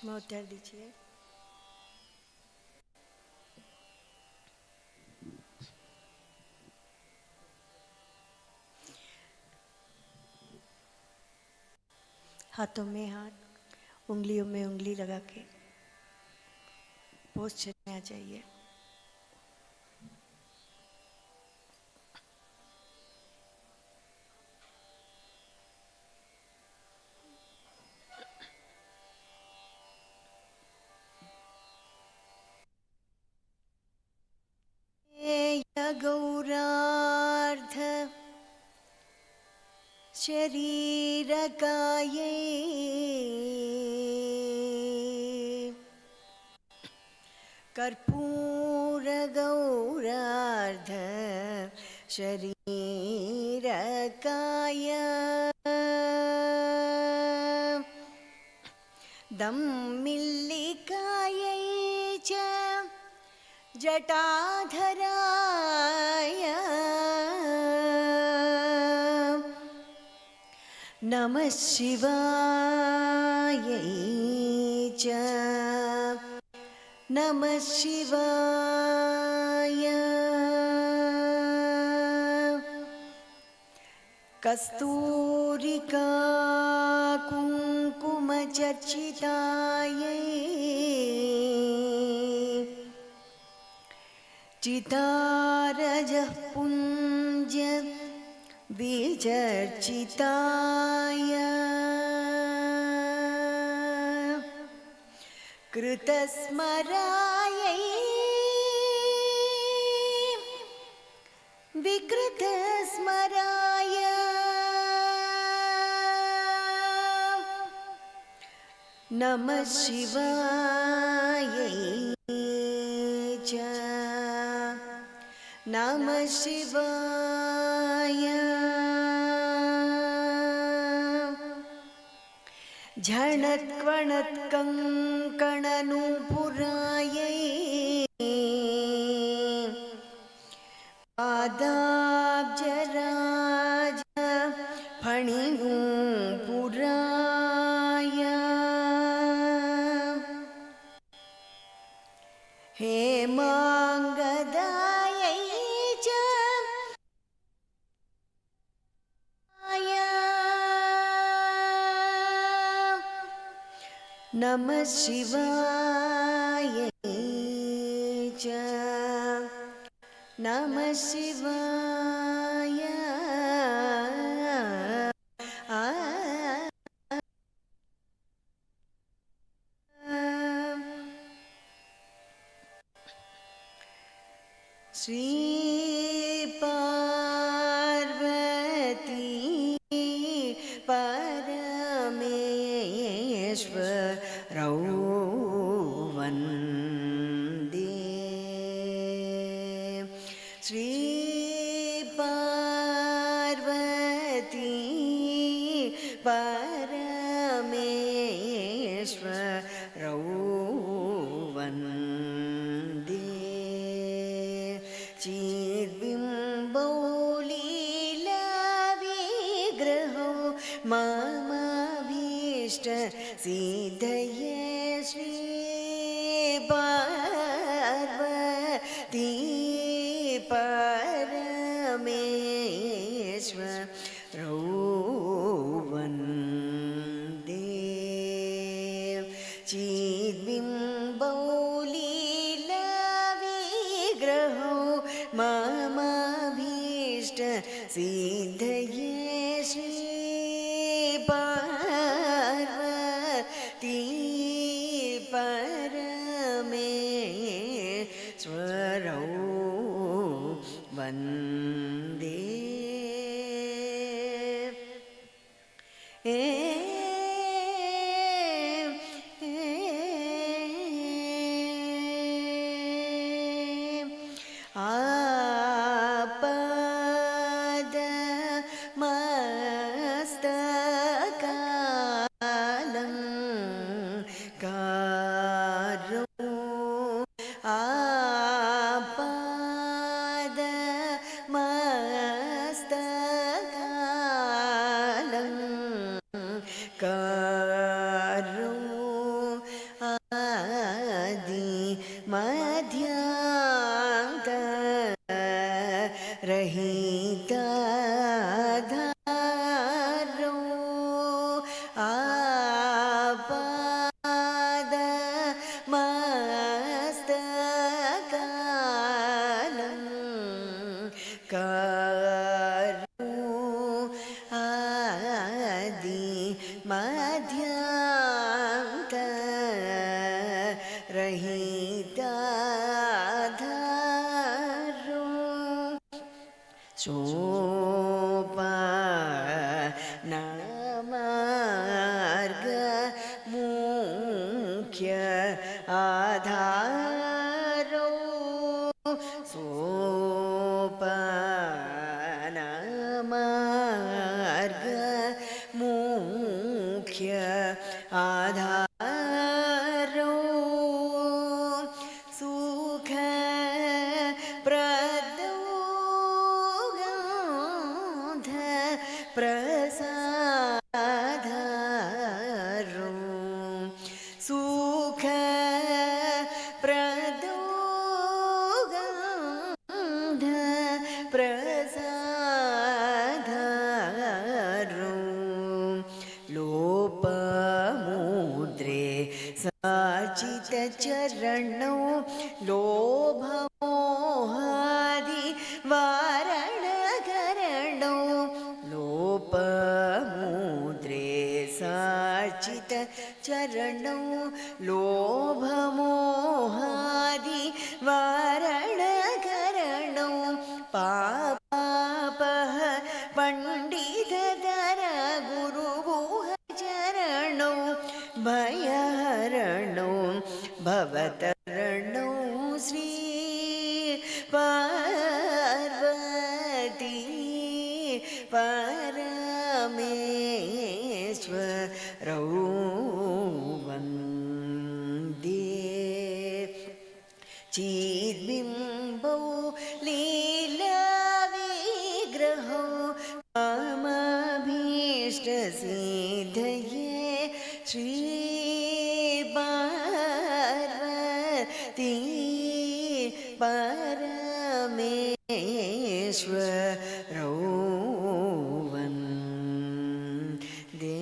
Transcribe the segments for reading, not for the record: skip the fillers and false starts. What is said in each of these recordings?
में उत्तर दीजिए। हाथों में हाथ, उंगलियों में उंगली लगा के पोस्चर में आ जाइए। गौरार्ध शरीरकाये कर्पूर गौरार्ध शरीरकाय दम्मिल्लिकायै च जटाधराय नमः शिवायै च नमः शिवाय। कस्तूरिका कुङ्कुमचर्चितायै चितारजः पुञ्ज विचर्चिताय कृतस्मरायै विकृतस्मराय नमः शिवायै च नमः शिवाय। झणत्क्वणत्कङ्कणनूपुरायै पादाब्जराज फणिनूपुराय हेमाङ्गदायै च नमः शिवायै च नमः शिवाय। श्री पार्वती परमेश्वरौ वन्दे। श्री पार्वती परमेश्वरौ वन्दे। चिद्बिम्बौ लीलाविग्रहौ ममाभीष्ट सिद्धये श्री पार्वती परमेश्वरौ वन्दे। चिद्बिम्बौ लीलाविग्रहौ ममाभीष्ट सिद्धये श्री पार्वती परमेश्वरौ वन्दे। आपद सोपान मार्ग मुख्य आधारो सोपान मार्ग मुख्य आधारो सुख प्रदोगंध प्रसादारो सुख प्रदोगंध प्रसादारो लोपमुद्रे साचित चरणौ लोभमोहादि वारण करणौ लोपमुद्रे साचित चरणौ लोभमोहादि वारण करणौ पापापः पंडितधर गुरुगुह चरणौ भयहरणौ भवतरणौ श्री पार्वती परमेश्वरौ वन्दे चिद्बिम्बौ लीलाविग्रहौ कामभीष्टसिद्धये श्री पार्वती परमेश्वरौ वन्दे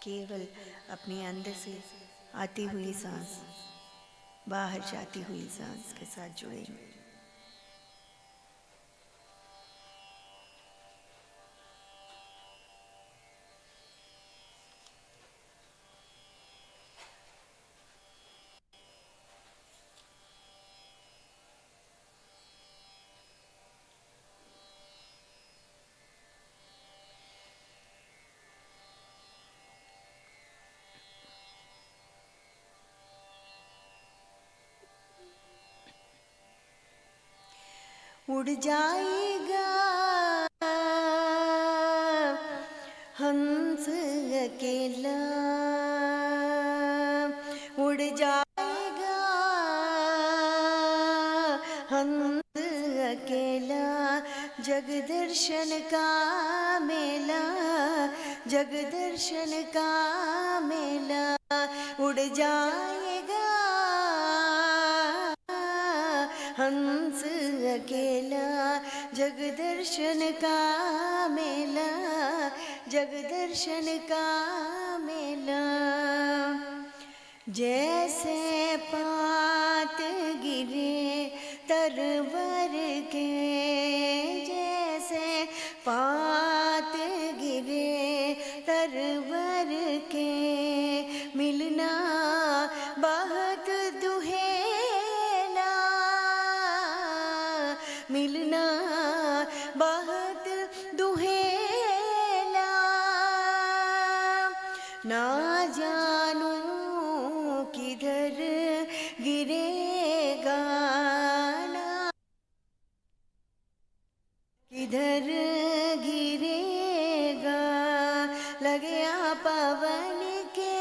केवल अपने अंदर से आती हुई सांस बाहर जाती हुई सांस के साथ जुड़ेंगे। उड़ जाएगा हंस अकेला, उड़ जाएगा हंस अकेला, जग दर्शन का मेला, जग दर्शन का मेला। उड़ जाएगा हंस अकेला, जग दर्शन का मेला, जग दर्शन का मेला। जैसे पात गिरे तरवर के, जैसे पात गिरे तरवर के, मिलना बहुत दुहेला, मिलना बहुत दुहेला। ना जानू किधर गिरेगा, ना किधर गिरेगा, लगे पवन के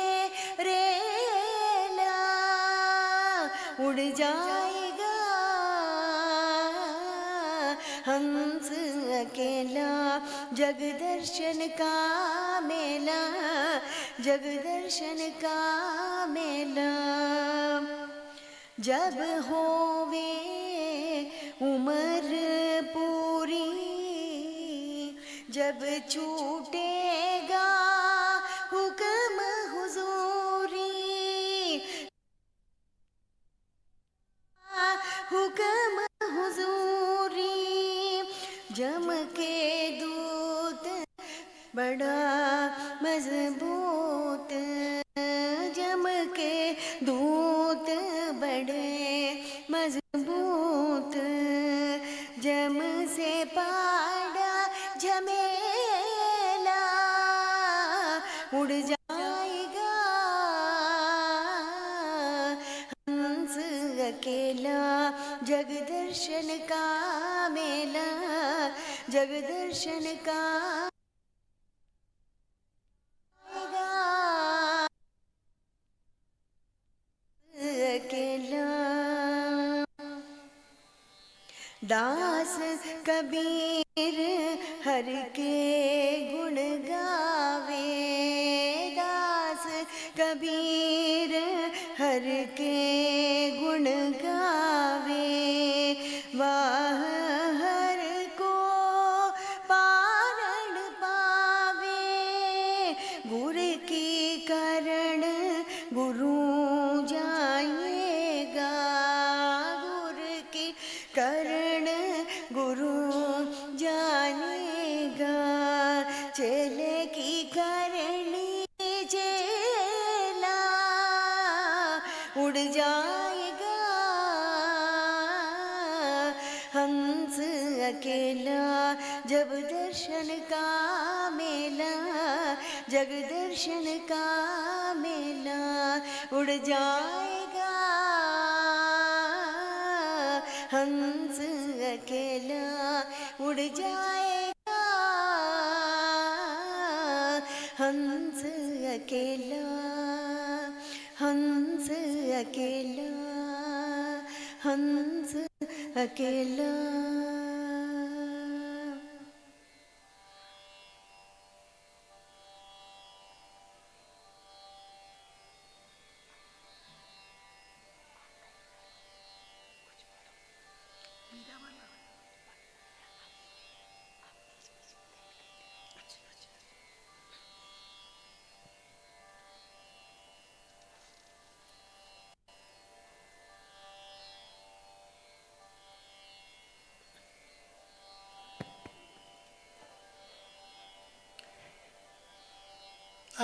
रेला। उड़ जाएगा हंस अकेला, जग दर्शन का मेला, जग दर्शन का मेला। जब होवे उमर पूरी, जब छूटेगा हुक्म हुजूरी, जम के दूत बड़ा मजबूत, जम के दूत बड़े मजबूत, जम से पाड़ा झमेला उड़ जाएगा हंस अकेला। जगदर्शन का मेला, जगदर्शन का अकेला। दास कबीर हर के गुण गावे, दास कबीर हर के गुण गावे। वाह हर को पारण पावे, गुर की करण गुरु जाएगा, गुर की करण गुरु जानेगा। चेले की करनी चेला उड़ जाएगा हंस अकेला। जब दर्शन का मेला, जग दर्शन का मेला उड़ जाएगा हंस अकेला, उड़ जाएगा हंस अकेला, हंस अकेला, हंस अकेला।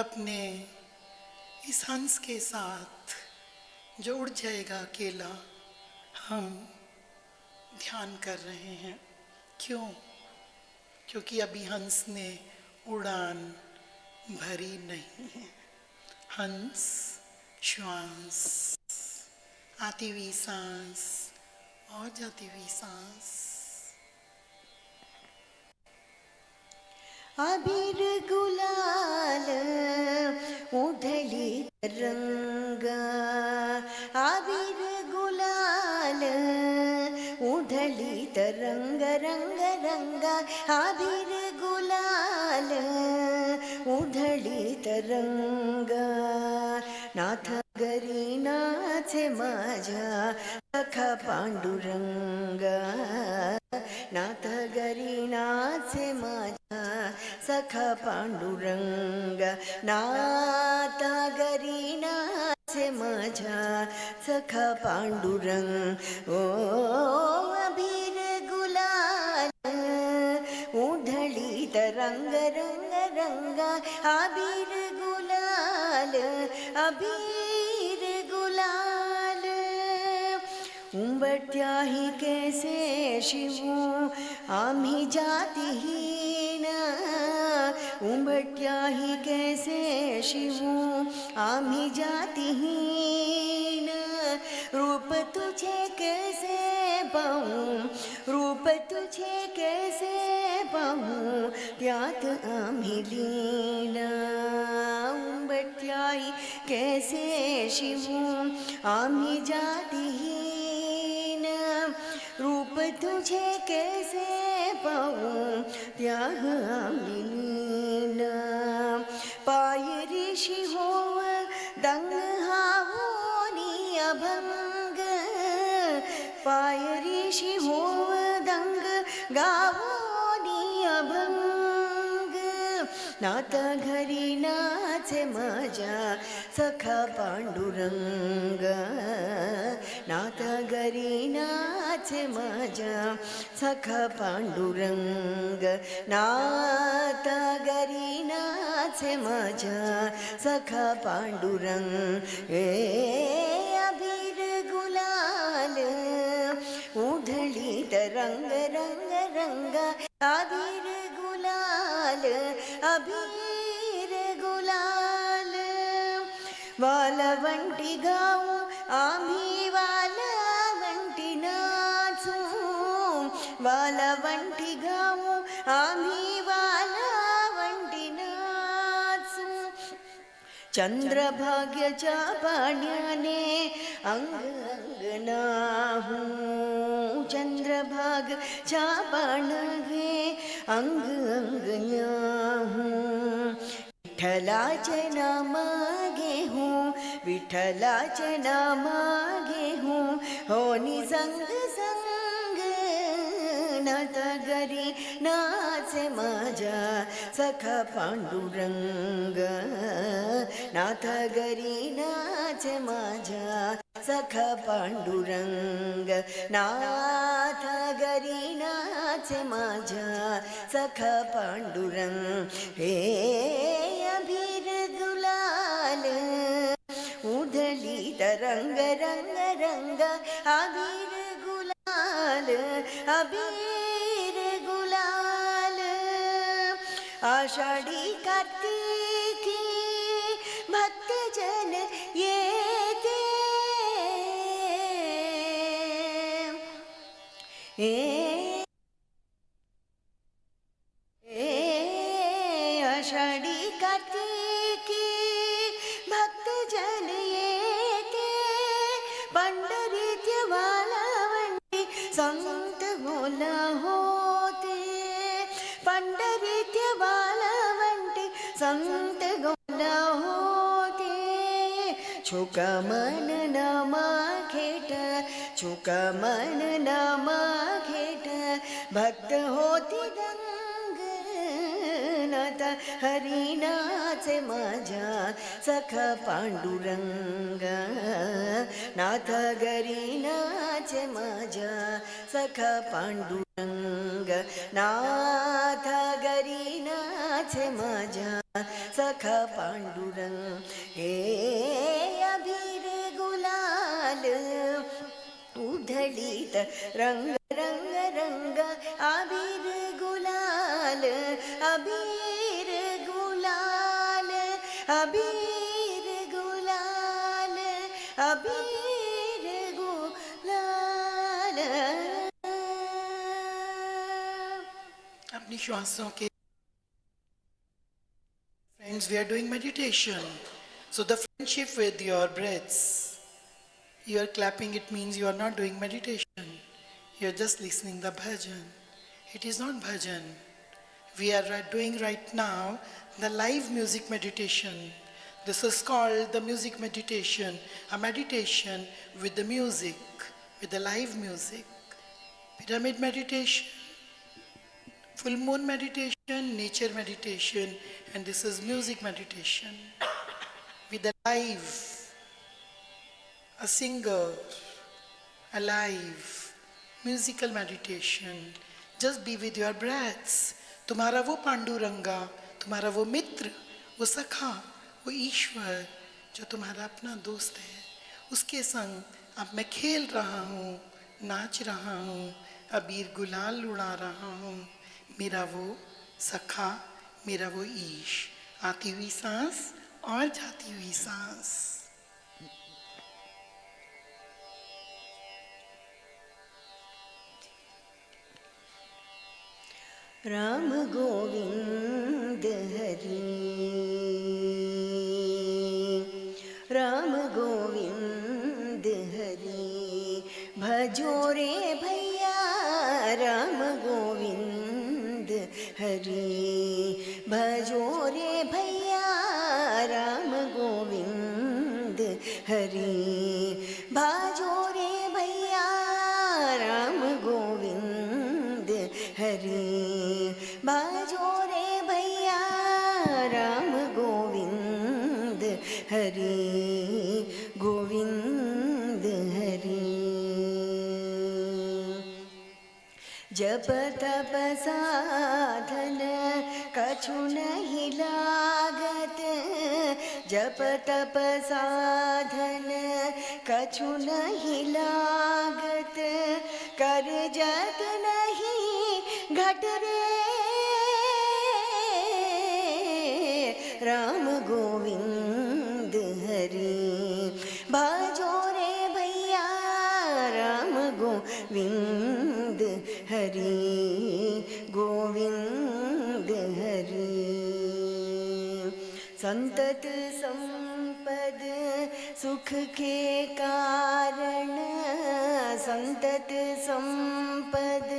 अपने इस हंस के साथ जो उड़ जाएगा अकेला, हम ध्यान कर रहे हैं। क्यों? क्योंकि अभी हंस ने उड़ान भरी नहीं है। हंस श्वास, आती हुई सांस और जाती हुई सांस। अबीर गुलाल उधली तरंगा, अबीर गुलाल उधली तरंग रंग रंगा, अबीर गुलाल उधली तरंगा। नाथ गरी नाचे माझ्या सखा पांडुरंगा, नाथ गरी नाचे माझ्या सखा पांडुरंग, नाथ गरी नाचे माझ्या सखा पांडुरंग। ओ अबीर गुलाल उधळी तरंग रंग रंगा, अबीर गुलाल, अबीर गुलाल। उंबरठ्याही कैसे शिवू आम्ही जातीहीन, उंबरठ्याही कैसे शिवू आम्ही जातीहीन। रूप तुझे कैसे पाहूं, रूप तुझे कैसे पाहूं, त्यात आम्ही लीन। उंबरठ्याही कैसे शिवू आम्ही जातीहीन, रूप तुझे कैसे पाहूं, त्याह आम्ही लीन। पायरी शिहोव दंग हावोनी अभंग, पायरी शिहोव दंग गावोनी अभंग। नाथ घरी नाचे माझ्या सखा पांडुरंग, नाथ गरी नाचे माझ्या सखा पांडुरंग नाथ गरी नाचे माझ्या सखा पांडुरंग हे अबीर गुलाल उधळी रंग रंग रंग अबीर गुलाल अबीर गुलाल वालवंटी गाऊ आम्ही वालवंटी नाचू वालवंटी गाऊ आम्ही वालवंटी नाचू चंद्रभाग्याच्या पाण्याने अंग अंग नाहू चंद्रभागच्या पाण्याने अंग अंग न्याहू विठ्ठलाचे नाम घेऊ विठ्ठलाचे नाम घेऊ हो निसंग संग नाथ गरी नाचे माझ्या सखा पांडुरंग नाथ गरी नाचे माझ्या सखा पांडुरंग नाथ गरी नाचे माझ्या सखा पांडुरंग हे अबीर गुलाल उधळी रंग रंग रंग अबीर गुलाल अबीर गुलाल आषाढी कार्तिकी भक्तजन येते आषाढी कार्तिकी भक्तजन येते पंढरीत वालवंटी संत गोला होते पंढरीत वालवंटी संत गोला होते छुका मन नामा खेट छुका मन नामा खेट भक्त होती दंग नाथ हरिनाचे माझ्या सखा पांडुरंग नाथ गरीनाचे माझ्या सखा पांडुरंग नाथ गरीनाचे माझ्या सखा पांडुरंग हे अबीर गुलाल उधळीत रंग रंग रंग अबीर गुलाल अबीर गुलाल अबीर गुलाल अबीर गुलाल अपनी श्वासों के friends, we are doing meditation. So the friendship with your breaths, you are clapping, it means you are not doing meditation. You are just listening the bhajan. It is not bhajan. We are doing right now the live music meditation. This is called the music meditation, a meditation with the music, with the live music. Pyramid meditation, full moon meditation, nature meditation, and this is music meditation. With the live, a singer, a live, musical meditation. Just be with your breaths. तुम्हारा वो पांडुरंगा, तुम्हारा वो मित्र, वो सखा, वो ईश्वर जो तुम्हारा अपना दोस्त है, उसके संग अब मैं खेल रहा हूँ, नाच रहा हूँ, अबीर गुलाल उड़ा रहा हूँ. मेरा वो सखा, मेरा वो ईश. आती हुई सांस और जाती हुई सांस. राम गोविंद हरि राम गोविंद हरि भजो रे भैया राम गोविंद हरि भजो रे भैया राम गोविंद हरि भजो रे भैया राम गोविंद हरि भजो रे भैया राम गोविंद हरि गोविंद हरि. जप तप साधन कछु नहीं लागत, जप तप साधन कछु नहीं लागत, कर जत नहीं घट रे, राम गोविंद हरि भजो रे भैया, राम गोविंद हरि गोविंद हरि। संतत संपद सुख के कारण, संतत संपद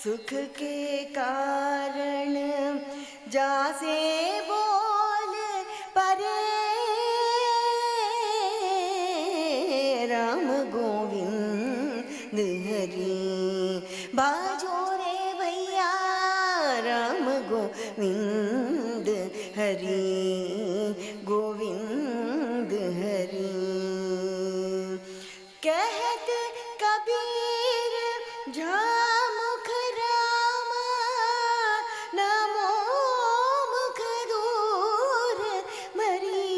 सुख के कारण, जासे बोल परे, राम गोविंद हरि बाजो रे भैया, राम गोविंद हरि गोविंद हरि। कहत कबीर झामुख राम, नमो मुख दूर मरी,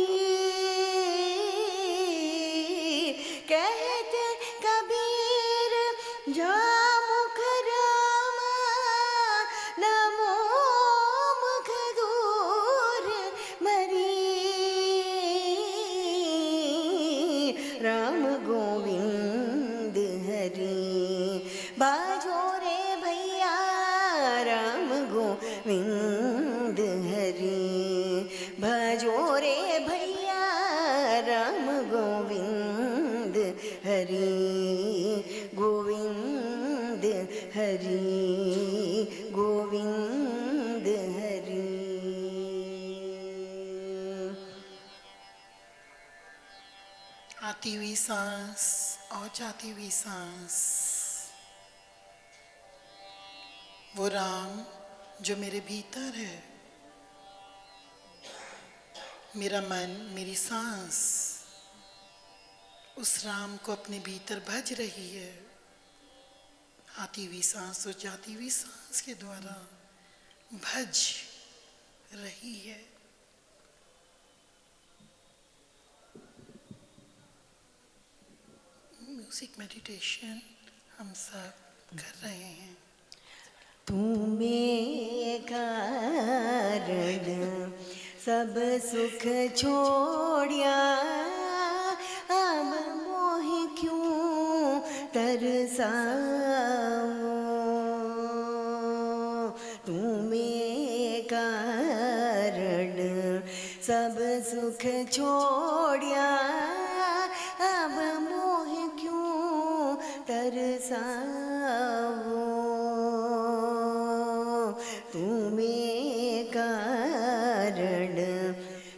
कहत कबीर झामुख राम, नमो मुख दूर मरी, राम गोविंद हरि बाजो रे भैया, राम गोविंद हरि भजो रे भैया, राम गोविंद हरि गोविंद हरि गोविंद हरि। आती हुई सांस और जाती हुई सांस, वो राम जो मेरे भीतर है, मेरा मन मेरी सांस उस राम को अपने भीतर भज रही है। आती हुई सांस और जाती हुई सांस के द्वारा भज रही है। म्यूजिक मेडिटेशन हम सब कर रहे हैं। तुम्हें कारण सब सुख छोड़िया, अब मोह क्यों तरसाओ, तुम्हें कारण सब सुख छोड़िया, अब मोह क्यों तरसाओ, तुम्हें कारण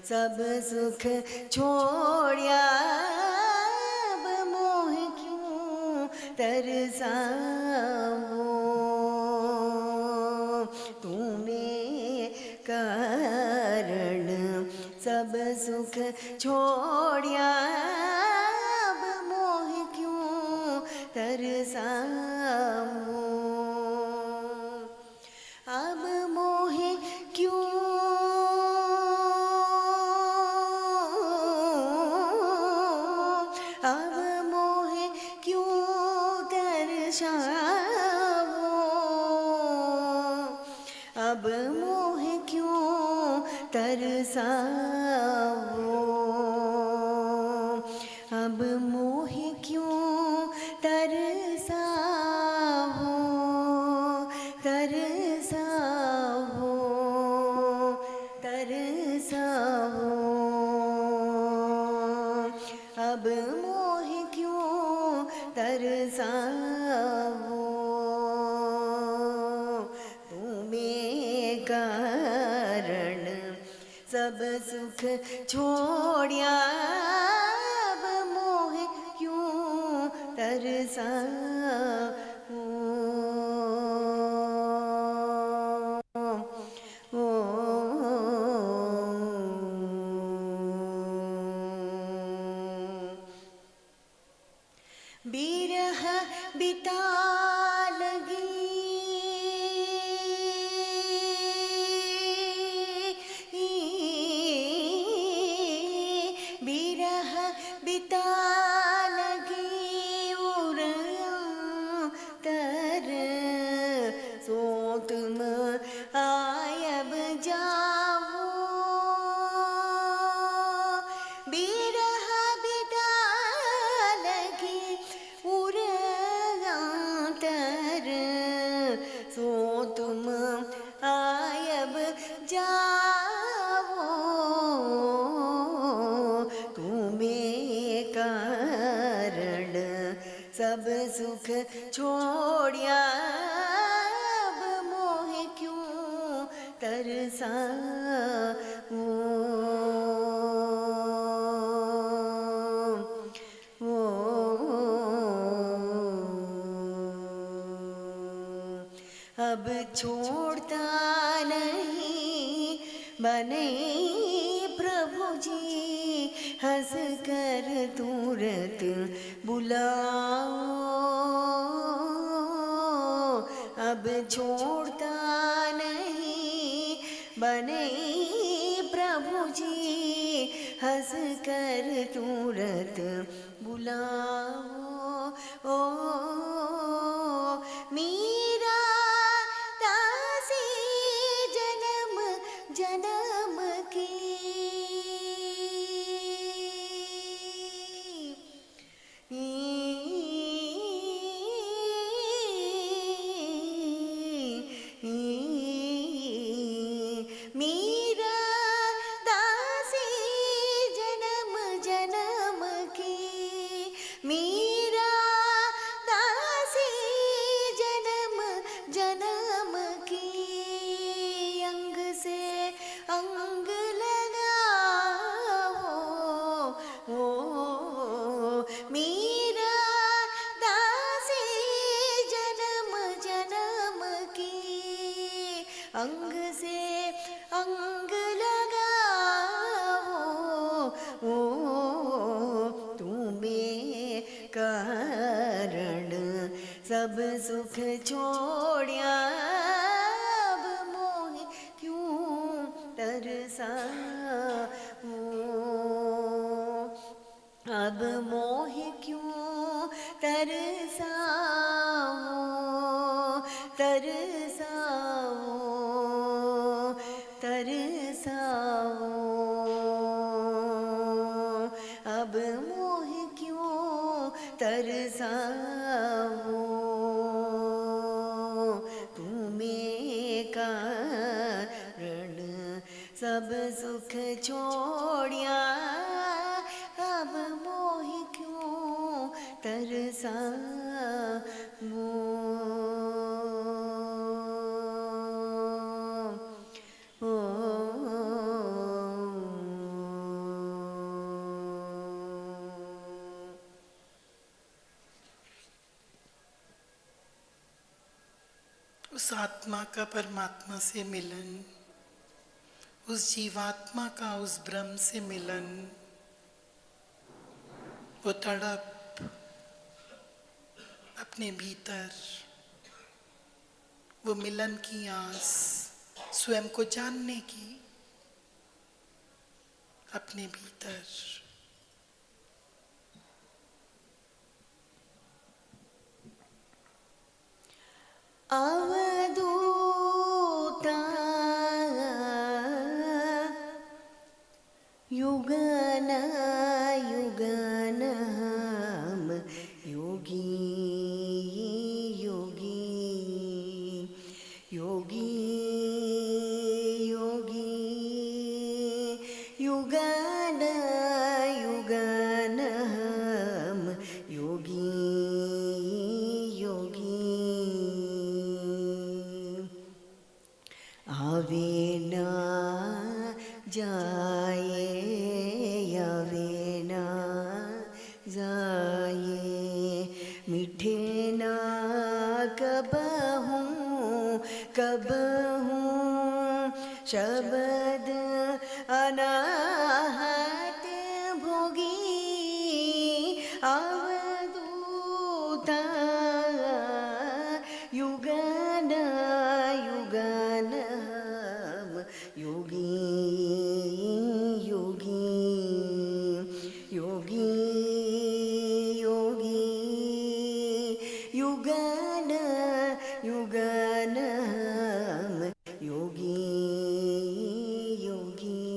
सब सुख छोड़िया, अब मोह क्यों तरसाओ, तुम्हें कारण सब सुख छोड़िया, अब मोह क्यों तरसाओ, अब मोह क्यों, अब मोह क्यों तरसाओ, अब मोह क्यों तरसाओ, अब मोह क्यों तरसाओ, तरसाओ, तरसाओ, अब मोह क्यों तरसाओ, तुम्हें कारण सब सुख छोड़िया, अब मोह क्यों तरसाओ, बिरह बिता लगी बिता लगी तर सो तुम आयब जाओ बिरह बिता लगी तर सो तुम आयब जाओ तुम्हें कारण सब सुख छोड़िया अब मोहे क्यों तरसा अब छोड़ता नहीं बने प्रभु जी हंस कर तुरंत बुलाओ अब छोड़ता नहीं बने प्रभु जी हंस कर तुरंत बुलाओ ओ मीरा दासी जन्म जन्म की मीरा दासी जन्म जन्म की मीरा दासी जन्म जन्म की अंग से अंग लगाओ ओ मीरा दासी जन्म जन्म की अंग से अंग लगाओ ओ तुम्हें कारण सब सुख छोड़िया अब मोहे क्यों तरसा अब मोहे क्यों तरसाओ तरसाओ तरसाओ अब मोहे क्यों तरसाओ तुम्हें कारण सब सुख छोड़िया अब मोहे क्यों तरसाओ उस आत्मा का परमात्मा से मिलन, उस जीवात्मा का उस ब्रह्म से मिलन, वो तड़प अपने भीतर, वो मिलन की आस, स्वयं को जानने की अपने भीतर। अवधूता युगन युगन हम योगी योगी योगी योगी युगन युगन हम योगी योगी आवे ना जाए आवे ना जाए मीठे ना कब हूँ शब्द अनाहत भोगी अवधूता युगन युगन हम योगी योगी योगी युगनहम योगी योगी।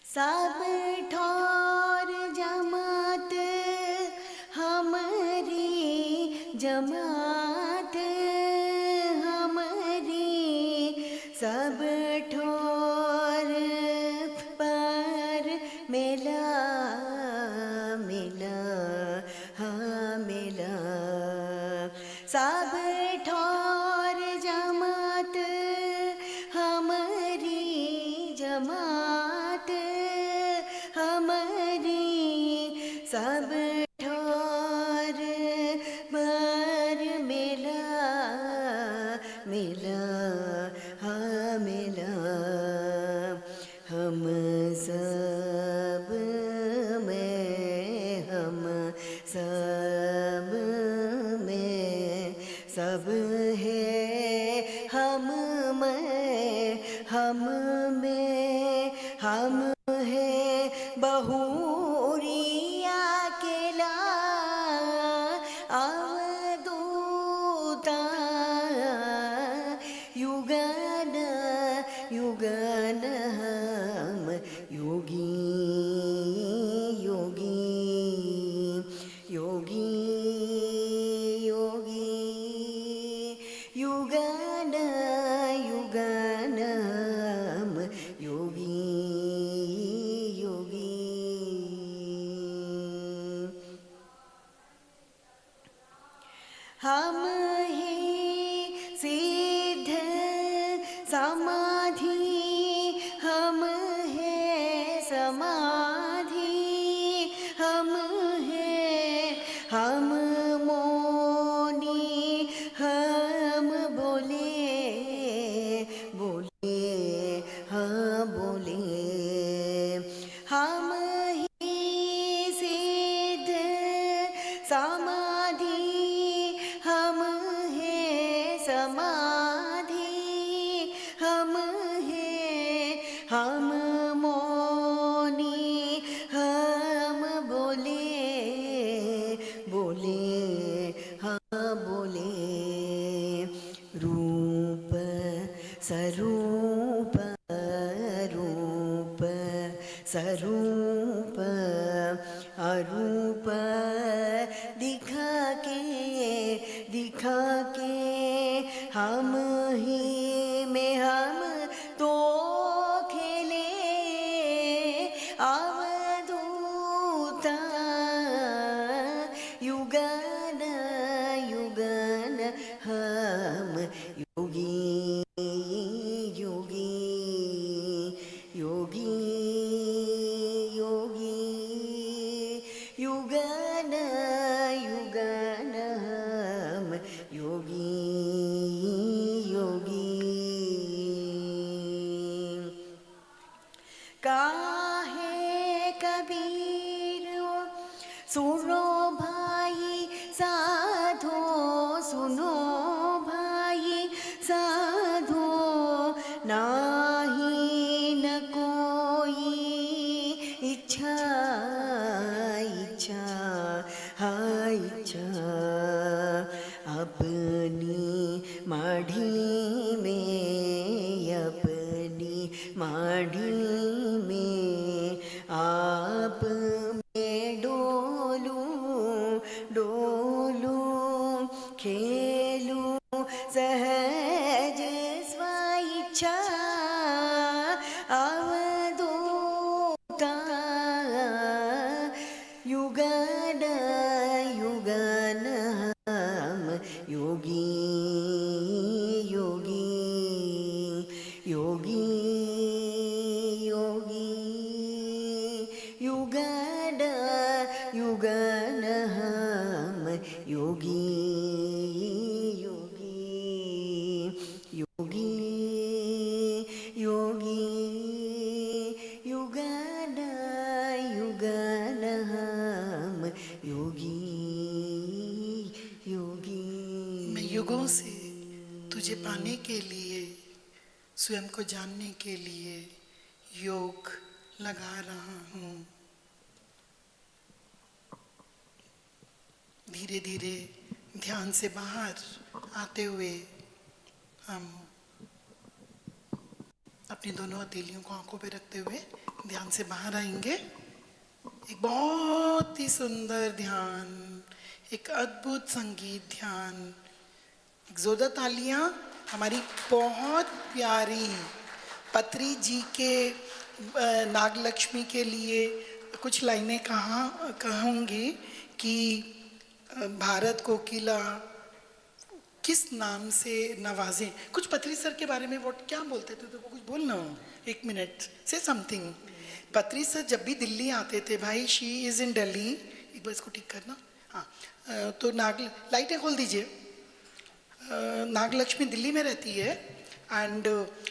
सब ठोर जमात हमारी जमात हमारी, सब ठोर पर मिला मिला हाँ मिला। सब ठोर जमात हमारी जमात हमारी, सब ठोर पर मिला मिला हाँ मिला। हम सब में हम सब में सब है हम में हम है बहुरिया केला अवधूता युगन युगन हम योगी योगी योगी योगी। युगन युगन हम योगी योगी। हम ही सिद्ध समाधि हम है समाधि हम है हम मौनी हम बोले बोले हाँ बोले। हम ही सिद्ध समाधि हम है समाधि हम है हम मौनी हम बोले बोले हाँ बोले। रूप स्वरूप रूप स्वरूप अरूप दिखा के हम ही में हम तो खेले अवधूता युगन युगन हम योगी योगी योगी योगी। युगन युगन हम योगी योगी। काहे कबीर सुनो भाई साधो सुनो भाई साधो नाही न कोई इच्छा इच्छा हाँ इच्छा। अपनी माढ़ी में अपनी माढ़ी में आप में डोलूं खेलूं सहज स्वेच्छा अवधूता युगन युगन हम योगी योगी योगी योगी। युगन युगन हम योगी योगी योगी योगी। युगन युगन हम योगी योगी। मैं युगों से तुझे पाने के लिए, स्वयं को जानने के लिए योग लगा रहा हूँ। धीरे धीरे ध्यान से बाहर आते हुए हम अपनी दोनों हथेलियों को आंखों पे रखते हुए ध्यान से बाहर आएंगे। एक बहुत ही सुंदर ध्यान, एक अद्भुत संगीत ध्यान। एक जोरदार तालियां हमारी बहुत प्यारी पत्री जी के नागलक्ष्मी के लिए। कुछ लाइनें कहूँगी कि भारत कोकिला किस नाम से नवाजें। कुछ पत्री सर के बारे में वो क्या बोलते थे, तो कुछ बोलना, एक मिनट से समथिंग। पत्री सर जब भी दिल्ली आते थे, भाई शी इज़ इन दिल्ली, एक बार इसको ठीक करना, हाँ, तो लाइटें खोल दीजिए। नागलक्ष्मी दिल्ली में रहती है and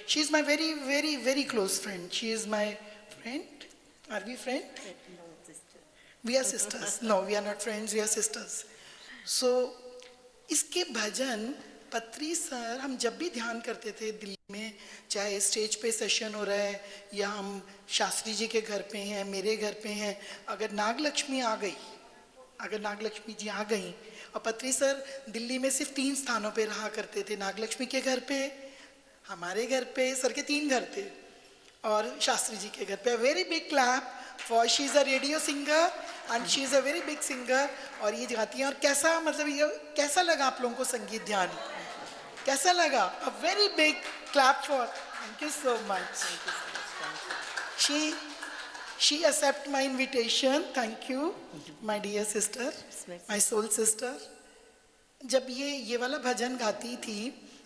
she is my very very very close friend. She is my friend. Are we friend? We are sisters. No, we are not friends, we are sisters. So इसके भजन पत्री सर, हम जब भी ध्यान करते थे दिल्ली में, चाहे स्टेज पे सेशन हो रहा है या हम शास्त्री जी के घर पे हैं, मेरे घर पे हैं, अगर नागलक्ष्मी जी आ गई, और पत्री सर दिल्ली में सिर्फ 3 स्थानों पे रहा करते थे, नागलक्ष्मी के घर पे, हमारे घर पे, सर के 3 घर थे, और शास्त्री जी के घर पे। Very big clap for, she is a radio singer and she is a very big singer. और ये गाती हैं। और कैसा, मतलब ये कैसा लगा आप लोगों को संगीत ध्यान, कैसा लगा? A very big clap for, thank you so much. she accept my invitation, thank you my dear sister, my soul sister। जब ये वाला भजन गाती थी,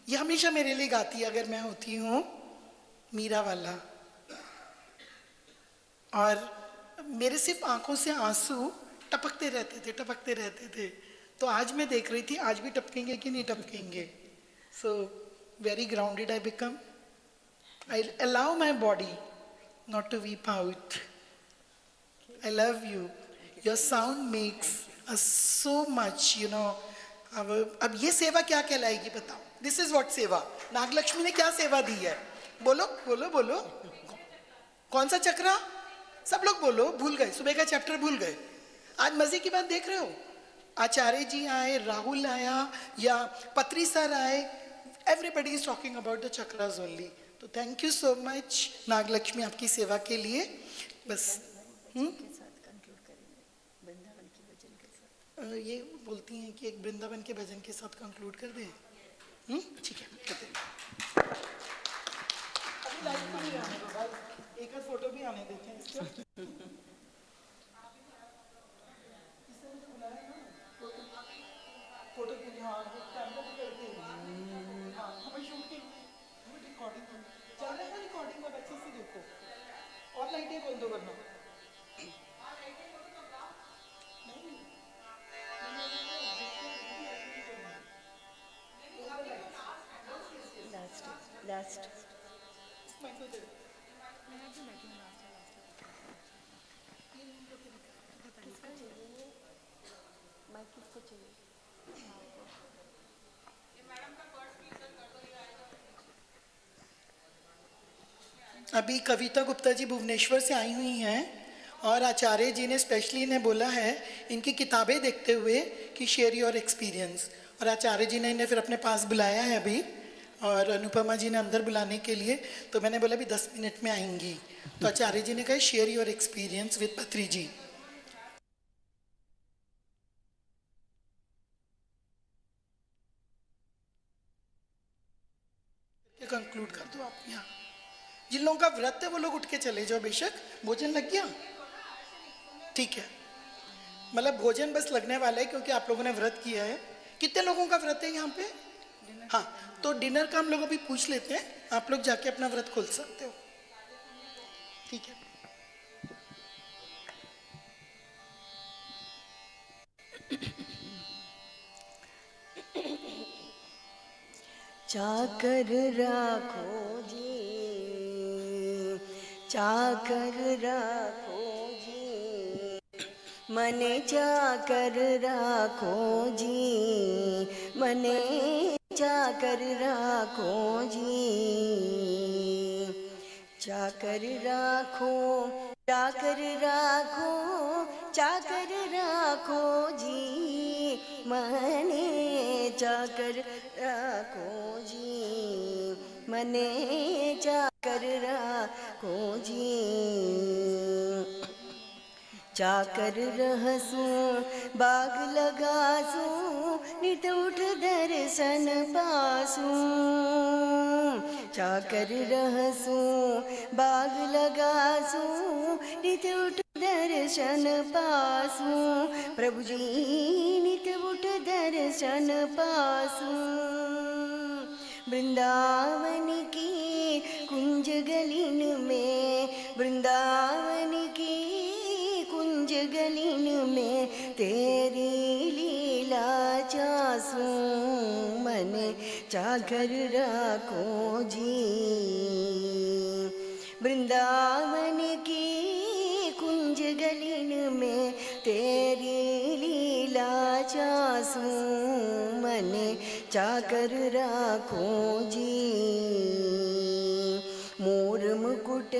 ये हमेशा मेरे लिए गाती है अगर मैं होती हूँ, मीरा वाला। और मेरे सिर्फ आंखों से आंसू टपकते रहते थे। तो आज मैं देख रही थी, आज भी टपकेंगे कि नहीं टपकेंगे। So very grounded I become. I allow my body not to weep out. I love you, your sound makes us so much, you know. अब ये सेवा क्या कहलाएगी बताओ? दिस इज व्हाट सेवा। नागलक्ष्मी ने क्या सेवा दी है? बोलो बोलो बोलो। कौन सा चक्रा? सब लोग बोलो, भूल गए, सुबह का चैप्टर भूल गए। आज मजे की बात देख रहे हो, आचार्य जी आए, राहुल आया, या पत्री सर आए, everybody is talking about the chakras only. तो thank you so much Nagalakshmi आपकी सेवा के लिए। बस ये बोलती हैं कि एक वृंदावन के भजन के साथ कंक्लूड कर दें। ठीक है, करते हैं। अभी लाइव को नहीं आने दो भाई, एक और फोटो भी आने देते हैं इसको। फोटो के लिए, हाँ, कैमरा भी करते हैं। हाँ, हमें शूटिंग, रिकॉर्डिंग चल रहा है, रिकॉर्डिंग अब अच्छे से देखो। और लाइटें बोल दो वरना। लास्ट अभी कविता गुप्ता जी भुवनेश्वर से आई हुई हैं और आचार्य जी ने स्पेशली इन्हें बोला है इनकी किताबें देखते हुए कि शेयर योर एक्सपीरियंस। और आचार्य जी ने इन्हें फिर अपने पास बुलाया है अभी, और अनुपमा जी ने अंदर बुलाने के लिए। तो मैंने बोला अभी 10 मिनट में आएंगी। तो आचार्य जी ने कहा शेयर योर एक्सपीरियंस विद पत्री जी। कंक्लूड कर दो आप। यहाँ जिन लोगों का व्रत है वो लोग उठ के चले जाओ, बेशक। भोजन लग गया? ठीक है, मतलब भोजन बस लगने वाला है क्योंकि आप लोगों ने व्रत किया है। कितने लोगों का व्रत है यहाँ पे? हाँ, तो डिनर का हम लोग अभी पूछ लेते हैं, आप लोग जाके अपना व्रत खोल सकते हो। ठीक है। चाकर राखो जी, चाकर राखो जी, मने चाकर राखो जी, मने चाकर राखो जी। चाकर राखो, चाकर राखो, चाकर राखो जी, મને ચાકર રાખો જી, મને ચાકર રાખો જી. ચાકર રહસું બાગ લગાસું, નિત ઉઠ દર્શન પાસું. ચાકર રહસું બાગ લગાસું, નિત ઉઠ દર્શન પાસું. પ્રભુજી નિત ઉઠ દર્શન પાસું. वृंदावन की कुंज गलीन में, वृंदावन की कुंज गलीन में तेरी लीला चासूं. मने चाकर राखो जी. वृंदावन की कुंज गलीन में तेरी लीला चासूं. मने चाकर राखो जी. मोर मुकुट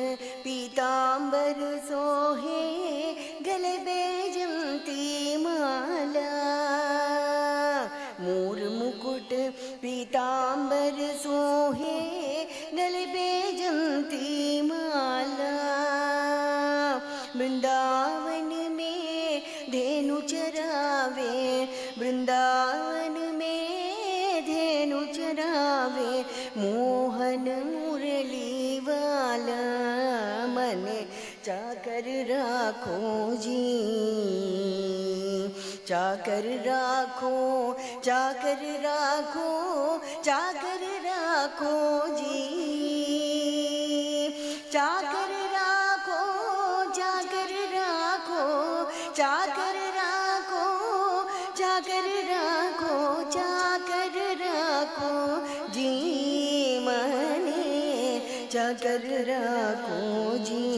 पीतांबर सोहे, गले बैजंती माला. मोर मुकुट पीतांबर सोहे, गले बैजंती माला. वृंदावन में धेनु चरावे, वृंदावन में धेनु चरावे मोहन मुरली वाला. मने चाकर राखो जी. चाकर राखो, चाकर राखो, चाकर राखो जी. चाकर राखो, चाकर राखो, चाकर राखो, चाकर राखो, चाकर राखो जी. मने चाकर राखो जी.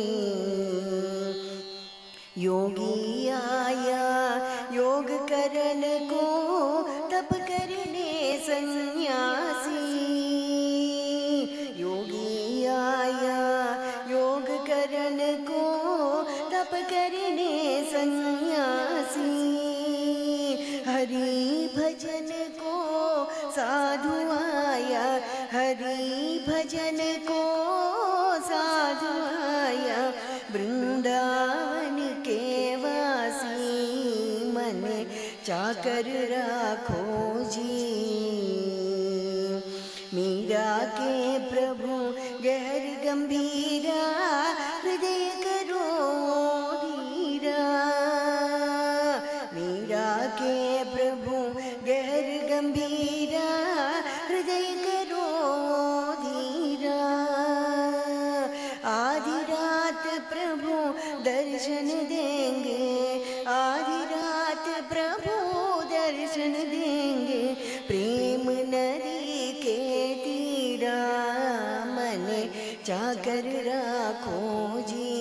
योगी आया योग करन को, तप करने सन्यासी. योगी आया योग करन को, तप करने सन्यासी. हरि भजन को साधु आया, हरि भजन को साधु आया. वृंदावन के वासी. मने चाकर राखो जी. मीरा के प्रभु गहर गंभीरा, हृदय करो धीरा. मीरा के प्रभु गहर गंभीरा, हृदय करो धीरा. आधी रात प्रभु दर्शन देंगे, आधी रात प्रभु दर्शन देंगे. प्रेम नदी के तीरा. मने चाकर राखो जी.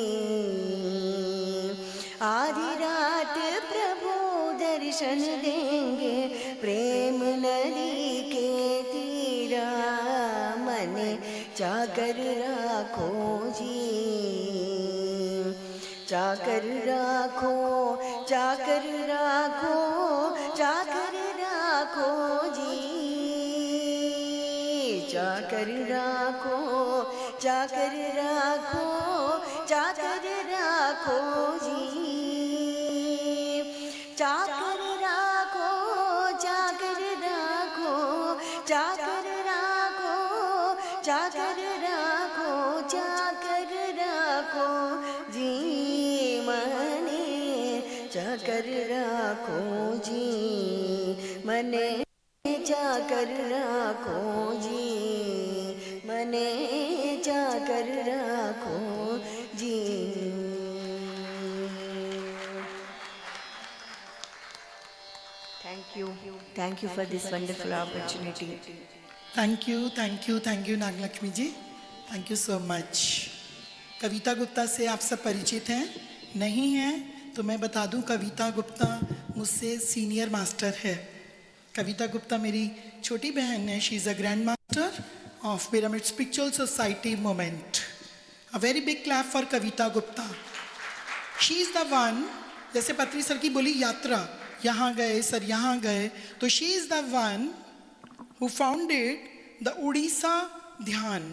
आधी रात प्रभु दर्शन देंगे, प्रेम नदी के तीरा. मने चाकर राखो जी. चाकर राखो, चाकर राखो, चाकर राखो जी. चाकर राखो, चाकर राखो, चाकर राखो जी. चाकर राखो, चाकर राखो, चाकर राखो, चाकर राखो, चाकर राखो जी. मने चाकर राखो जी. मने चाकर राखो जी. मने चाकर राखो जी. Thank you for this wonderful opportunity. Thank you, Nagalakshmi ji. Thank you so much. कविता गुप्ता से आप सब परिचित हैं? नहीं हैं तो मैं बता दूं, कविता गुप्ता मुझसे सीनियर मास्टर है. कविता गुप्ता मेरी छोटी बहन है. She is a grand master of pyramid spiritual society movement. A very big clap for Kavita Gupta. She is the one, जैसे पत्री सर की बोली यात्रा, यहाँ गए, सर यहाँ गए. तो she is the one who founded the Orissa ध्यान,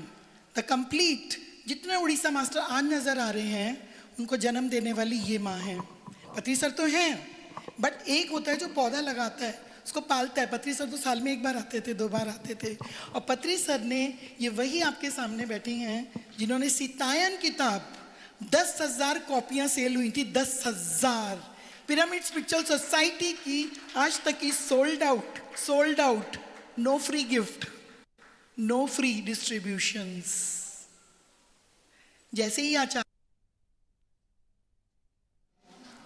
the complete. जितने उड़ीसा मास्टर आज नजर आ रहे हैं उनको जन्म देने वाली ये माँ है. पत्री सर तो हैं, बट एक होता है जो पौधा लगाता है, उसको पालता है. पत्री सर तो साल में 1 बार आते थे, 2 बार आते थे. और पत्री सर ने, ये वही आपके सामने बैठी हैं जिन्होंने सीतायन किताब 10,000 कॉपियां सेल हुई थी. 10,000. पिरामिड्स पिक्चर सोसाइटी की आज तक की sold out. No free gift, no free distributions. जैसे ही आचार्य,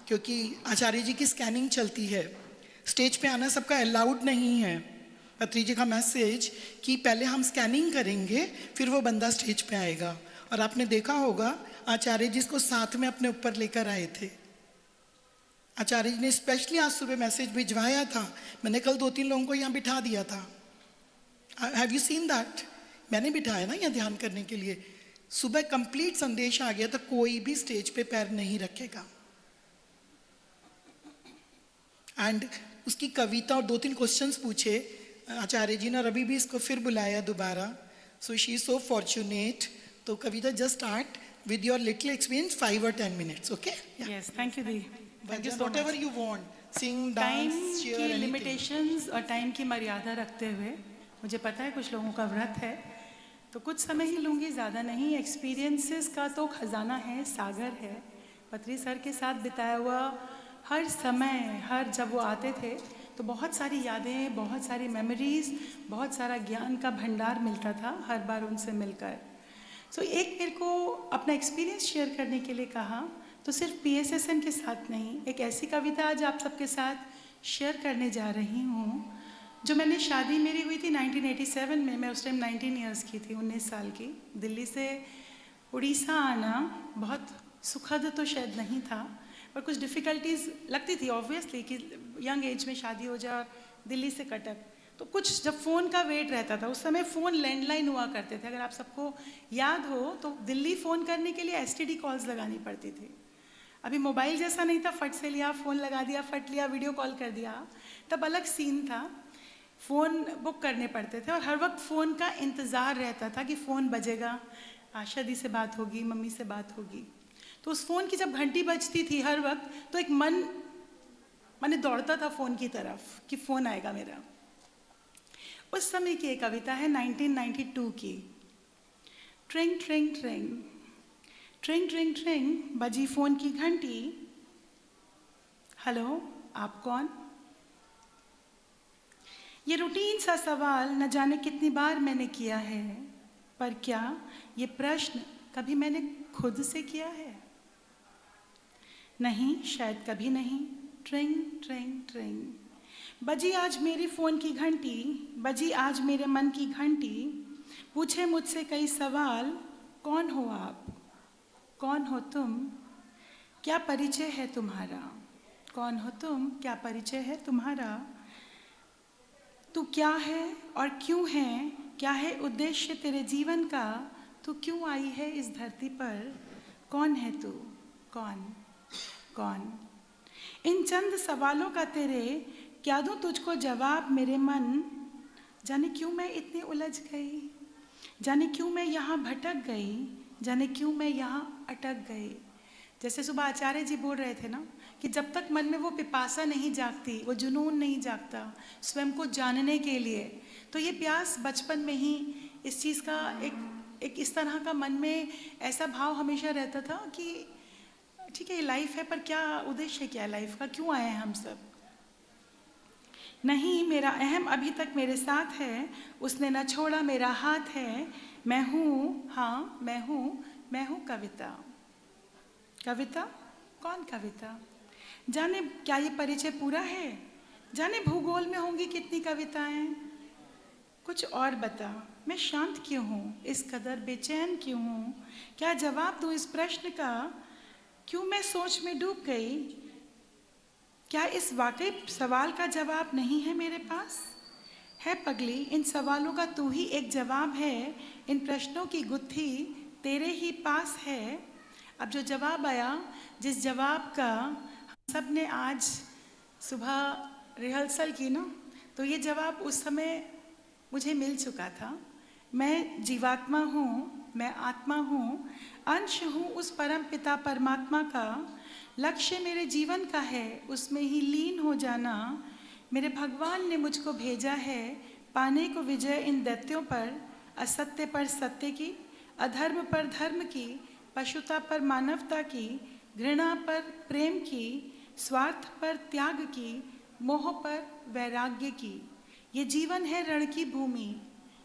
क्योंकि आचार्य जी की स्कैनिंग चलती है, स्टेज पे आना सबका अलाउड नहीं है. पत्री जी का मैसेज कि पहले हम स्कैनिंग करेंगे फिर वो बंदा स्टेज पे आएगा. और आपने देखा होगा आचार्य जी इसको साथ में अपने ऊपर लेकर आए थे. आचार्य जी ने स्पेशली आज सुबह मैसेज भिजवाया था. मैंने कल 2-3 लोगों को यहाँ बिठा दिया था. Have you seen that? मैंने बिठाया ना यहाँ ध्यान करने के लिए. सुबह कंप्लीट संदेश आ गया था, कोई भी स्टेज पे पैर नहीं रखेगा. एंड उसकी कविता और 2-3 क्वेश्चंस पूछे आचार्य जी ने, और अभी भी इसको फिर बुलाया दोबारा. So she is so fortunate. तो Kavita just start with your little experience, 5 or 10 minutes, okay? Yeah. Yes, thank you Di. Thank you so Whatever much. you want, sing, time dance, cheer, की anything. लिमिटेशंस और time की मर्यादा रखते हुए, मुझे पता है कुछ लोगों का व्रत है, तो कुछ समय ही लूँगी, ज़्यादा नहीं. एक्सपीरियंसेस का तो खजाना है, सागर है. पत्री सर के साथ बिताया हुआ हर समय, हर जब वो आते थे तो बहुत सारी यादें, बहुत सारी मेमोरीज, बहुत सारा ज्ञान का भंडार मिलता था हर बार उनसे मिलकर. सो एक मेरे को अपना एक्सपीरियंस शेयर करने के लिए कहा, तो सिर्फ PSSN के साथ नहीं, एक ऐसी कविता आज आप सबके साथ शेयर करने जा रही हूँ जो मैंने, शादी मेरी हुई थी 1987 में. मैं उस टाइम 19 ईयर्स की थी, 19 साल की. दिल्ली से उड़ीसा आना बहुत सुखद तो शायद नहीं था, पर कुछ डिफ़िकल्टीज लगती थी ऑब्वियसली कि यंग एज में शादी हो जाए और दिल्ली से कटक. तो कुछ जब फ़ोन का वेट रहता था, उस समय फ़ोन लैंडलाइन हुआ करते थे. अगर आप सबको याद हो तो दिल्ली फ़ोन करने के लिए STD कॉल्स लगानी पड़ती थी. अभी मोबाइल जैसा नहीं था, फट से लिया फ़ोन, लगा दिया, फट लिया, वीडियो कॉल कर दिया. तब अलग सीन था. फ़ोन बुक करने पड़ते थे और हर वक्त फ़ोन का इंतज़ार रहता था कि फ़ोन बजेगा, आशा दी से बात होगी, मम्मी से बात होगी. तो उस फ़ोन की जब घंटी बजती थी हर वक्त, तो एक मन दौड़ता था फ़ोन की तरफ कि फ़ोन आएगा मेरा. उस समय की एक कविता है 1992 की. ट्रिंग ट्रिंग ट्रिंग, ट्रिंग ट्रिंग ट्रिंग, बजी फ़ोन की घंटी. हेलो, आप कौन? ये रूटीन सा सवाल न जाने कितनी बार मैंने किया है, पर क्या ये प्रश्न कभी मैंने खुद से किया है? नहीं, शायद कभी नहीं. ट्रिंग ट्रिंग ट्रिंग, बजी आज मेरी फ़ोन की घंटी, बजी आज मेरे मन की घंटी. पूछे मुझसे कई सवाल, कौन हो आप, कौन हो तुम, क्या परिचय है तुम्हारा, कौन हो तुम, क्या परिचय है तुम्हारा. तू क्या है और क्यों है, क्या है उद्देश्य तेरे जीवन का, तू क्यों आई है इस धरती पर, कौन है तू, कौन कौन. इन चंद सवालों का तेरे क्या दूँ तुझको जवाब मेरे मन. जाने क्यों मैं इतनी उलझ गई, जाने क्यों मैं यहाँ भटक गई, जाने क्यों मैं यहाँ अटक गई. जैसे सुबह आचार्य जी बोल रहे थे ना कि जब तक मन में वो पिपासा नहीं जागती, वो जुनून नहीं जागता स्वयं को जानने के लिए, तो ये प्यास बचपन में ही इस चीज़ का एक इस तरह का मन में ऐसा भाव हमेशा रहता था कि ठीक है ये लाइफ है, पर क्या उद्देश्य, क्या लाइफ का, क्यों आए हैं हम सब. नहीं, मेरा अहम अभी तक मेरे साथ है, उसने न छोड़ा मेरा हाथ है. मैं हूँ, हाँ मैं हूँ कविता. कविता, कौन कविता. जाने क्या ये परिचय पूरा है, जाने भूगोल में होंगी कितनी कविताएं. कुछ और बता, मैं शांत क्यों हूँ, इस कदर बेचैन क्यों हूँ, क्या जवाब दूँ इस प्रश्न का, क्यों मैं सोच में डूब गई. क्या इस वाकई सवाल का जवाब नहीं है मेरे पास. है पगली, इन सवालों का तू ही एक जवाब है, इन प्रश्नों की गुत्थी तेरे ही पास है. अब जो जवाब आया, जिस जवाब का हम सब ने आज सुबह रिहर्सल की ना, तो ये जवाब उस समय मुझे मिल चुका था। मैं जीवात्मा हूँ, मैं आत्मा हूँ, अंश हूँ उस परम पिता परमात्मा का। लक्ष्य मेरे जीवन का है उसमें ही लीन हो जाना। मेरे भगवान ने मुझको भेजा है पाने को विजय इन दैत्यों पर, असत्य पर सत्य की, अधर्म पर धर्म की, पशुता पर मानवता की, घृणा पर प्रेम की, स्वार्थ पर त्याग की, मोह पर वैराग्य की। ये जीवन है रण की भूमि,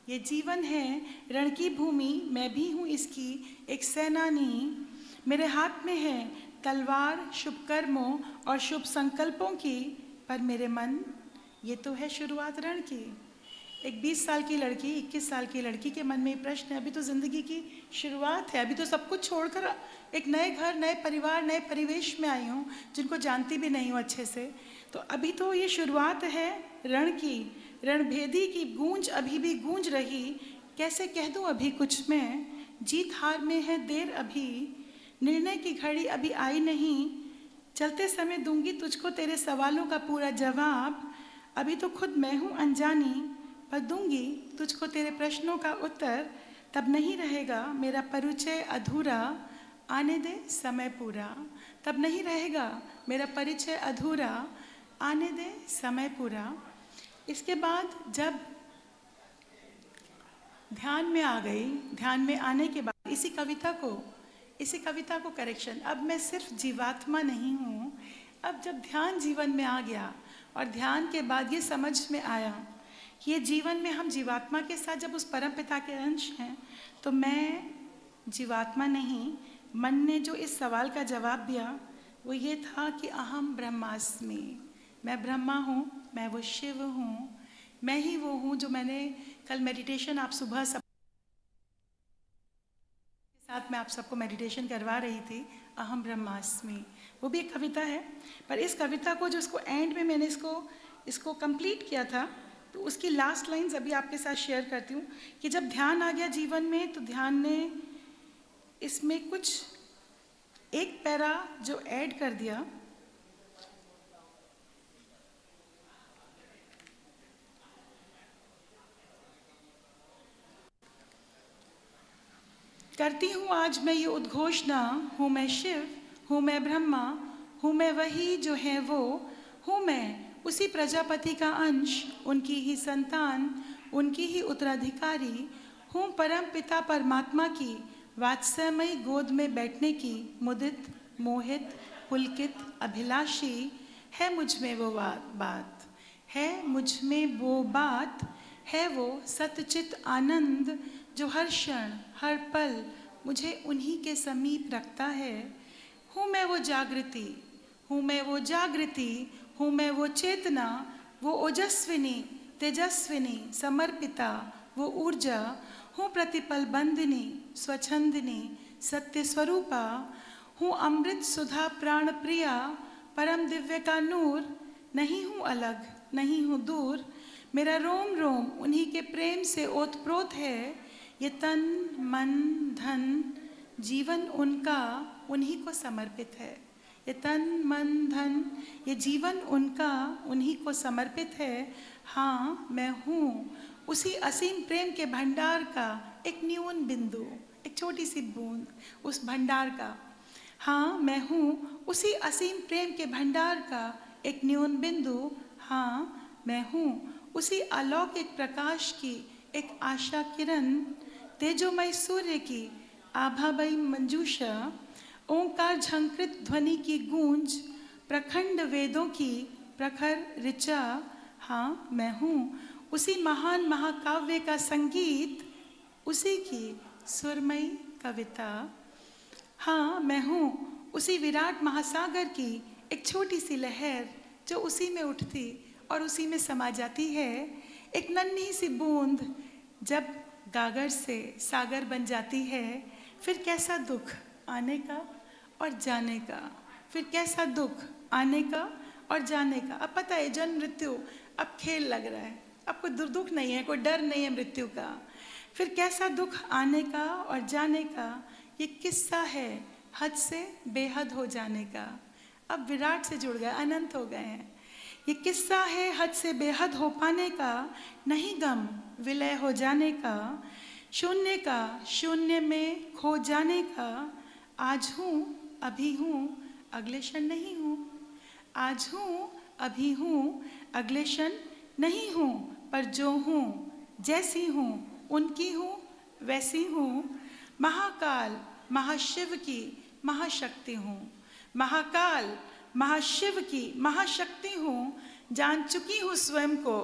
ये जीवन है रण की भूमि, मैं भी हूँ इसकी एक सेनानी। मेरे हाथ में है तलवार शुभ कर्मों और शुभ संकल्पों की, पर मेरे मन, ये तो है शुरुआत रण की। एक 20 साल की लड़की, 21 साल की लड़की के मन में प्रश्न है, अभी तो ज़िंदगी की शुरुआत है, अभी तो सब कुछ छोड़कर एक नए घर, नए परिवार, नए परिवेश में आई हूँ, जिनको जानती भी नहीं हूँ अच्छे से। तो अभी तो ये शुरुआत है रण की, रणभेदी की गूंज अभी भी गूंज रही। कैसे कह दूँ अभी कुछ मैं, जीत हार में है देर अभी, निर्णय की घड़ी अभी आई नहीं। चलते समय दूंगी तुझको तेरे सवालों का पूरा जवाब, अभी तो खुद मैं हूँ अनजानी, पर दूंगी तुझको तेरे प्रश्नों का उत्तर। तब नहीं रहेगा मेरा परिचय अधूरा, आने दे समय पूरा। तब नहीं रहेगा मेरा परिचय अधूरा, आने दे समय पूरा। इसके बाद जब ध्यान में आ गई, ध्यान में आने के बाद इसी कविता को करेक्शन, अब मैं सिर्फ जीवात्मा नहीं हूँ। अब जब ध्यान जीवन में आ गया और ध्यान के बाद ये समझ में आया कि ये जीवन में हम जीवात्मा के साथ जब उस परम पिता के अंश हैं, तो मैं जीवात्मा नहीं। मन ने जो इस सवाल का जवाब दिया वो ये था कि अहम ब्रह्मास्मि, मैं ब्रह्मा हूँ, मैं वो शिव हूँ, मैं ही वो हूँ जो मैंने कल मेडिटेशन आप सुबह सब के साथ मैं आप सबको मेडिटेशन करवा रही थी, अहम ब्रह्मास्मि। वो भी एक कविता है, पर इस कविता को जो इसको एंड में मैंने इसको कंप्लीट किया था, तो उसकी लास्ट लाइन्स अभी आपके साथ शेयर करती हूँ कि जब ध्यान आ गया जीवन में, तो ध्यान ने इसमें कुछ एक पैरा जो ऐड कर दिया, करती हूँ आज मैं ये उद्घोषणा, हूँ मैं शिव, हूँ मैं ब्रह्मा, हूँ मैं वही जो है वो, हूँ मैं उसी प्रजापति का अंश, उनकी ही संतान, उनकी ही उत्तराधिकारी, हूँ परम पिता परमात्मा की वात्सल्यमयी गोद में बैठने की मुदित, मोहित, पुलकित, अभिलाषी। है मुझ में वो बात, है मुझ में वो बात, है वो सतचित आनंद जो हर क्षण हर पल मुझे उन्हीं के समीप रखता है। हूँ मैं वो जागृति, हूँ मैं वो जागृति, हूँ मैं वो चेतना, वो ओजस्विनी तेजस्विनी समर्पिता, वो ऊर्जा, हूँ प्रतिपल बंदिनी स्वच्छंदिनी सत्य स्वरूपा, हूँ अमृत सुधा प्राण प्रिया परम दिव्य का नूर। नहीं हूँ अलग, नहीं हूँ दूर, मेरा रोम रोम उन्हीं के प्रेम से ओतप्रोत है। ये तन मन धन जीवन उनका उन्हीं को समर्पित है। ये तन मन धन ये जीवन उनका उन्हीं को समर्पित है। हाँ मैं हूँ उसी असीम प्रेम के भंडार का एक न्यून बिंदु, एक छोटी सी बूंद उस भंडार का। हाँ मैं हूँ उसी असीम प्रेम के भंडार का एक न्यून बिंदु। हाँ मैं हूँ उसी अलौकिक प्रकाश की एक आशा किरण, तेजोमय सूर्य की आभामयी मंजूषा, ओंकार झंकृत ध्वनि की गूंज, प्रखंड वेदों की प्रखर ऋचा। हाँ मैं हूँ उसी महान महाकाव्य का संगीत, उसी की सुरमयी कविता। हाँ मैं हूँ उसी विराट महासागर की एक छोटी सी लहर जो उसी में उठती और उसी में समा जाती है। एक नन्ही सी बूंद जब गागर से सागर बन जाती है, फिर कैसा दुख आने का और जाने का, फिर कैसा दुख आने का और जाने का। अब पता है जन्म मृत्यु अब खेल लग रहा है, अब कोई दुख नहीं है, कोई डर नहीं है मृत्यु का। फिर कैसा दुख आने का और जाने का, ये किस्सा है हद से बेहद हो जाने का। अब विराट से जुड़ गए, अनंत हो गए हैं। ये किस्सा है हद से बेहद हो पाने का, नहीं गम विलय हो जाने का, शून्य का शून्य में खो जाने का। आज हूँ अभी हूँ अगले क्षण नहीं हूँ, आज हूँ अभी हूँ अगले क्षण नहीं हूँ, पर जो हूँ जैसी हूँ उनकी हूँ वैसी हूँ। महाकाल महाशिव की महाशक्ति हूँ, महाकाल महाशिव की महाशक्ति हूँ। जान चुकी हूँ स्वयं को,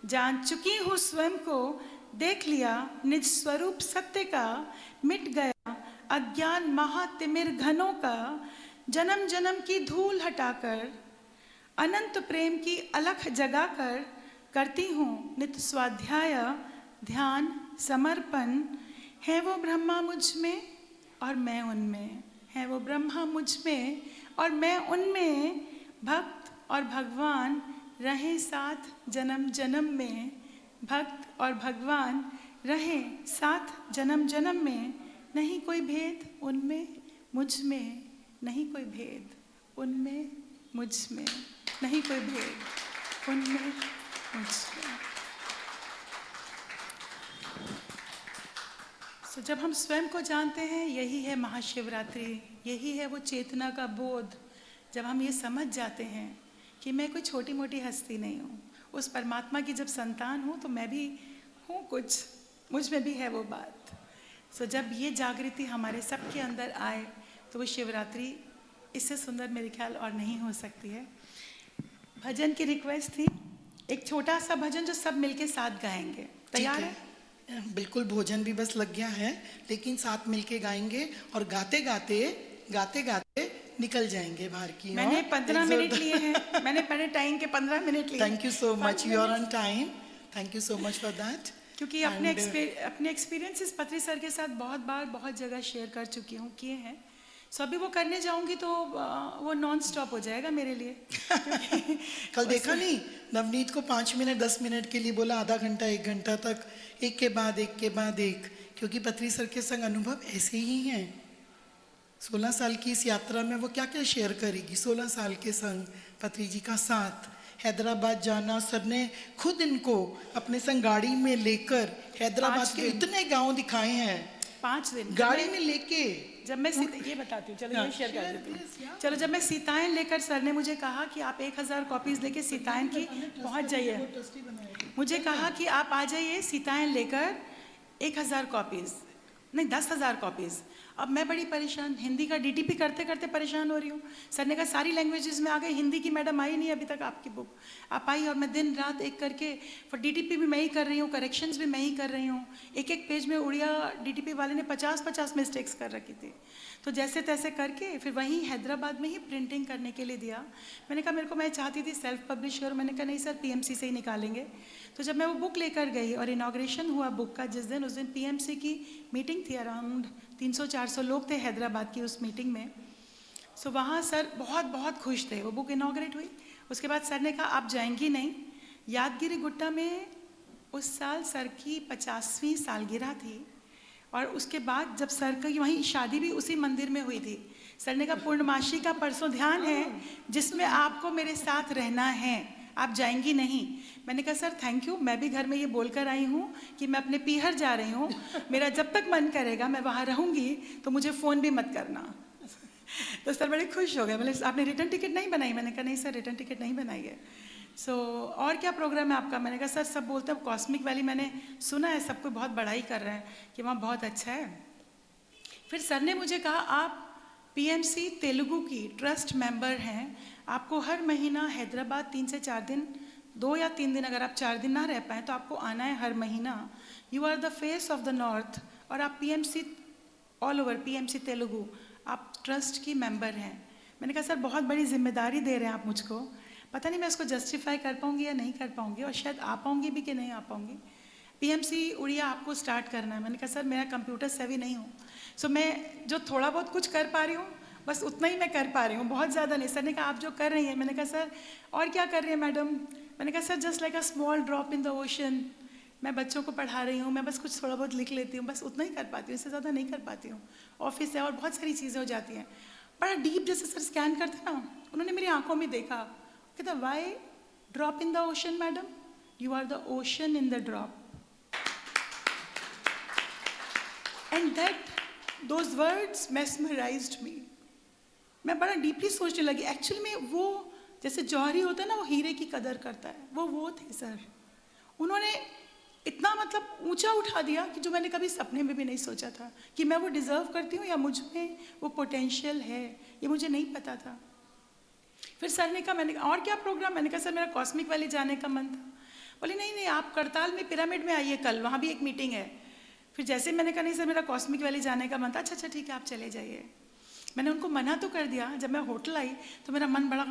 जान चुकी हूँ स्वयं को, देख लिया निज स्वरूप सत्य का। मिट गया अज्ञान महातिमिर घनों का, जन्म जन्म की धूल हटाकर अनंत प्रेम की अलख जगाकर। करती हूँ नित्य स्वाध्याय ध्यान समर्पण। है वो ब्रह्मा मुझ में और मैं उनमें, है वो ब्रह्मा मुझ में और मैं उनमें। भक्त और भगवान रहे साथ जन्म जन्म में, भक्त और भगवान रहे साथ जन्म जन्म में। नहीं कोई भेद उनमें मुझ में, नहीं कोई भेद उनमें मुझ में, नहीं कोई भेद उनमें मुझ में। तो जब हम स्वयं को जानते हैं, यही है महाशिवरात्रि, यही है वो चेतना का बोध। जब हम ये समझ जाते हैं कि मैं कोई छोटी मोटी हस्ती नहीं हूँ, उस परमात्मा की जब संतान हूँ तो मैं भी हूँ कुछ, मुझ में भी है वो बात। सो जब ये जागृति हमारे सबके अंदर आए तो वो शिवरात्रि इससे सुंदर मेरे ख्याल और नहीं हो सकती है। भजन की रिक्वेस्ट थी, एक छोटा सा भजन जो सब मिलके साथ गाएंगे। तैयार है? बिल्कुल, भोजन भी बस लग गया है, लेकिन साथ मिलके गाएंगे और गाते गाते गाते गाते निकल जाएंगे बाहर की। मैंने 15 मिनट लिए हैं, मैंने पहले टाइम के 15 मिनट लिए। Thank you so much, you are on time, thank you so much for that. क्योंकि अपने एक्सपीरियंसेस पत्री सर के साथ बहुत बार बहुत जगह शेयर कर चुकी हूँ, किए हैं। सो अभी वो करने जाऊंगी तो वो नॉन स्टॉप हो जाएगा मेरे लिए। कल देखा नहीं, नवनीत को 5 मिनट 10 मिनट के लिए बोला, आधा घंटा 1 घंटा तक एक के बाद एक के बाद एक, क्योंकि पत्री सर के संग अनुभव ऐसे ही हैं। 16 साल की इस यात्रा में वो क्या क्या शेयर करेगी। 16 साल के संग पत्री जी का साथ, हैदराबाद जाना, सर ने खुद इनको अपने संग गाड़ी में लेकर हैदराबाद के इतने गांव दिखाए हैं। 5 दिन गाड़ी में लेके। जब मैं ये बताती हूँ, चलो ये शेयर कर देती हूँ। चलो, जब मैं सीतायन लेकर, सर ने मुझे कहा कि आप 1000 कॉपीज लेके सीतायन की पहुँच जाइए। मुझे कहा कि आप आ जाइए सीतायन लेकर 1000 कॉपीज, नहीं 10,000 कॉपीज। अब मैं बड़ी परेशान, हिंदी का डीटीपी करते करते परेशान हो रही हूँ। सर ने कहा सारी लैंग्वेजेस में आ गए, हिंदी की मैडम आई नहीं अभी तक आपकी बुक, आप आई। और मैं दिन रात एक करके, फॉर डीटीपी भी मैं ही कर रही हूँ, करेक्शंस भी मैं ही कर रही हूँ। एक एक पेज में उड़िया डीटीपी वाले ने 50-50 मिस्टेक्स कर रखी थी। तो जैसे तैसे करके फिर वहीं हैदराबाद में ही प्रिंटिंग करने के लिए दिया। मैंने कहा मेरे को, मैं चाहती थी सेल्फ पब्लिश और मैंने कहा नहीं सर, पीएमसी से ही निकालेंगे। तो जब मैं वो बुक लेकर गई और इनाग्रेशन हुआ बुक का जिस दिन, उस दिन पीएमसी की मीटिंग थी। अराउंड 300-400 लोग थे हैदराबाद की उस मीटिंग में। सो वहाँ सर बहुत बहुत खुश थे। वो बुक इनाग्रेट हुई, उसके बाद सर ने कहा आप जाएंगी नहीं। यादगिरी गुट्टा में उस साल सर की 50वीं सालगिरह थी और उसके बाद जब सर की वहीं शादी भी उसी मंदिर में हुई थी। सर ने कहा पूर्णमासी का परसों ध्यान है जिसमें आपको मेरे साथ रहना है, आप जाएंगी नहीं। मैंने कहा सर थैंक यू, मैं भी घर में ये बोलकर आई हूँ कि मैं अपने पीहर जा रही हूँ, मेरा जब तक मन करेगा मैं वहाँ रहूँगी, तो मुझे फ़ोन भी मत करना। तो सर बड़े खुश हो गए, बोले आपने रिटर्न टिकट नहीं बनाई? मैंने कहा नहीं सर, रिटर्न टिकट नहीं बनाई है। और क्या प्रोग्राम है आपका? मैंने कहा सर सब बोलते हैं कॉस्मिक वैली, मैंने सुना है सब कोई बहुत बड़ाई कर रहे हैं कि वहाँ बहुत अच्छा है। फिर सर ने मुझे कहा आप पीएमसी तेलुगु की ट्रस्ट मेंबर हैं, आपको हर महीना हैदराबाद 3 से 4 दिन, 2 या 3 दिन, अगर आप 4 दिन ना रह पाएँ तो आपको आना है हर महीना। You are the face of the north और आप PMC all over, PMC Telugu, आप ट्रस्ट की मेंबर हैं। मैंने कहा सर बहुत बड़ी जिम्मेदारी दे रहे हैं आप मुझको, पता नहीं मैं उसको जस्टिफाई कर पाऊँगी या नहीं कर पाऊँगी, और शायद आ पाऊँगी भी कि नहीं आ पाऊँगी। पीएमसी उड़िया आपको स्टार्ट करना है। मैंने कहा सर मेरा कंप्यूटर सेवी नहीं हूँ, सो मैं जो थोड़ा बहुत कुछ कर पा रही हूँ बस उतना ही मैं कर पा रही हूँ, बहुत ज़्यादा नहीं। सर ने कहा आप जो कर रही हैं। मैंने कहा सर और क्या कर रही है मैडम? मैंने कहा sir just like a small drop in the ocean, मैं बच्चों को पढ़ा रही हूँ, मैं बस कुछ थोड़ा बहुत लिख लेती हूँ, बस उतना ही कर पाती हूँ, इससे ज़्यादा नहीं कर पाती हूँ। ऑफिस है और बहुत सारी चीज़ें हो जाती हैं। बड़ा डीप जैसे सर स्कैन करते ना, उन्होंने मेरी आंखों में देखा, कहता Y Drop in the ocean, madam. You are the ocean in the drop. And those words mesmerized me. मैं बड़ा डीपली सोचने लगी. एक्चुअली में वो जैसे जौहरी होता है ना, वो हीरे की कदर करता है, वो थे सर. उन्होंने इतना मतलब ऊंचा उठा दिया कि जो मैंने कभी सपने में भी नहीं सोचा था कि मैं वो डिज़र्व करती हूँ या मुझ में वो पोटेंशियल है, ये मुझे नहीं पता था. फिर सर ने कहा, मैंने कहा और क्या प्रोग्राम? मैंने कहा सर मेरा कॉस्मिक वैली जाने का मन था. बोले नहीं आप करताल में पिरामिड में आइए, कल वहाँ भी एक मीटिंग है. फिर जैसे मैंने कहा नहीं सर मेरा कॉस्मिक वैली जाने का मन था. अच्छा ठीक है आप चले जाइए. मैंने उनको मना तो कर दिया. जब मैं होटल आई तो मेरा मन बड़ा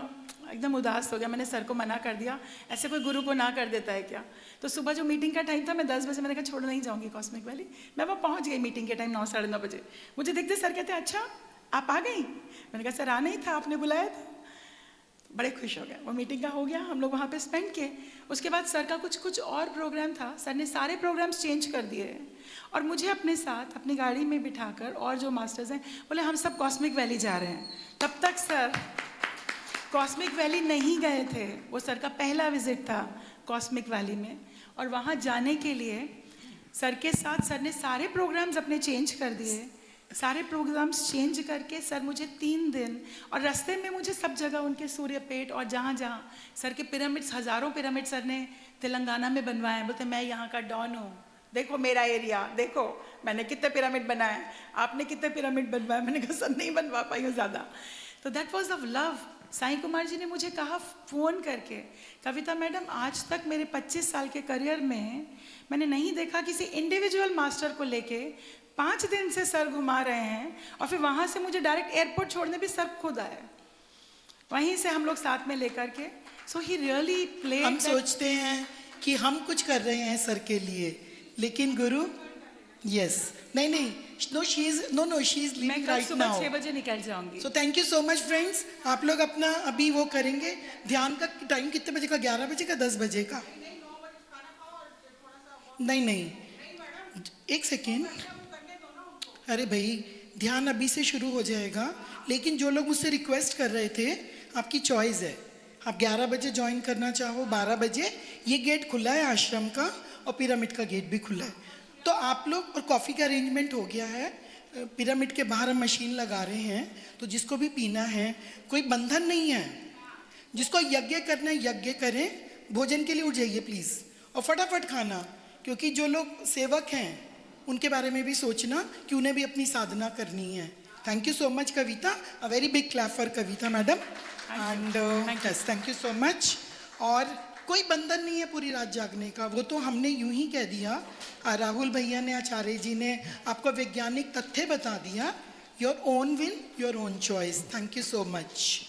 एकदम उदास हो गया. मैंने सर को मना कर दिया. ऐसे कोई गुरु को ना कर देता है क्या? तो सुबह जो मीटिंग का टाइम था, मैं 10 बजे मैंने कहा छोड़ नहीं जाऊँगी कॉस्मिक वैली. मैं वहाँ पहुँच गई मीटिंग के टाइम 9 साढ़े 9 बजे. मुझे देखते सर कहते अच्छा आप आ गई. मैंने कहा सर आना ही था, आपने बुलाया था. बड़े खुश हो गए. वो मीटिंग का हो गया, हम लोग वहाँ पे स्पेंड किए. उसके बाद सर का कुछ और प्रोग्राम था. सर ने सारे प्रोग्राम्स चेंज कर दिए और मुझे अपने साथ अपनी गाड़ी में बिठाकर और जो मास्टर्स हैं बोले हम सब कॉस्मिक वैली जा रहे हैं. तब तक सर कॉस्मिक वैली नहीं गए थे. वो सर का पहला विजिट था कॉस्मिक वैली में. और वहाँ जाने के लिए सर के साथ सर ने सारे प्रोग्राम्स अपने चेंज कर दिए. सारे प्रोग्राम्स चेंज करके सर मुझे 3 दिन और रास्ते में मुझे सब जगह उनके सूर्यपेट और जहाँ जहाँ सर के पिरामिड्स, हज़ारों पिरामिड सर ने तेलंगाना में बनवाए हैं. बोलते मैं यहाँ का डॉन हूँ, देखो मेरा एरिया, देखो मैंने कितने पिरामिड बनाए, आपने कितने पिरामिड बनवाए. मैंने कहा सर नहीं बनवा पाई हूँ ज़्यादा. तो that was of love. Sai Kumar ji ने मुझे कहा फ़ोन करके, कविता मैडम आज तक मेरे 25 साल के करियर में मैंने नहीं देखा किसी इंडिविजुअल मास्टर को लेके 5 दिन से सर घुमा रहे हैं और फिर वहाँ से मुझे डायरेक्ट एयरपोर्ट छोड़ने भी सर खुद आए. वहीं से हम लोग साथ में लेकर के. सो ही रियली प्लेड. हम सोचते हैं कि हम कुछ कर रहे हैं सर के लिए, लेकिन गुरु यस नहीं शी इज लिविंग मैं कल राइट सुबह नाउ. 6 बजे निकल जाऊंगी. So thank you so much friends. आप लोग अपना अभी वो करेंगे. ध्यान का टाइम कितने बजे का? 11 बजे का, 10 बजे का? नहीं एक सेकेंड. अरे भाई ध्यान अभी से शुरू हो जाएगा, लेकिन जो लोग मुझसे रिक्वेस्ट कर रहे थे आपकी चॉइस है. आप 11 बजे ज्वाइन करना चाहो, 12 बजे. ये गेट खुला है आश्रम का और पिरामिड का गेट भी खुला है. तो आप लोग, और कॉफ़ी का अरेंजमेंट हो गया है. पिरामिड के बाहर हम मशीन लगा रहे हैं, तो जिसको भी पीना है, कोई बंधन नहीं है. जिसको यज्ञ करना है यज्ञ करें. भोजन के लिए उठ जाइए प्लीज़ और फटाफट खाना, क्योंकि जो लोग सेवक हैं उनके बारे में भी सोचना कि उन्हें भी अपनी साधना करनी है. Thank you so much Kavita. A very big clap for Kavita madam. And yes thank you so much. और कोई बंधन नहीं है पूरी रात जागने का, वो तो हमने यूं ही कह दिया. राहुल भैया ने, आचार्य जी ने आपको वैज्ञानिक तथ्य बता दिया. Your own will, your own choice. Thank you so much.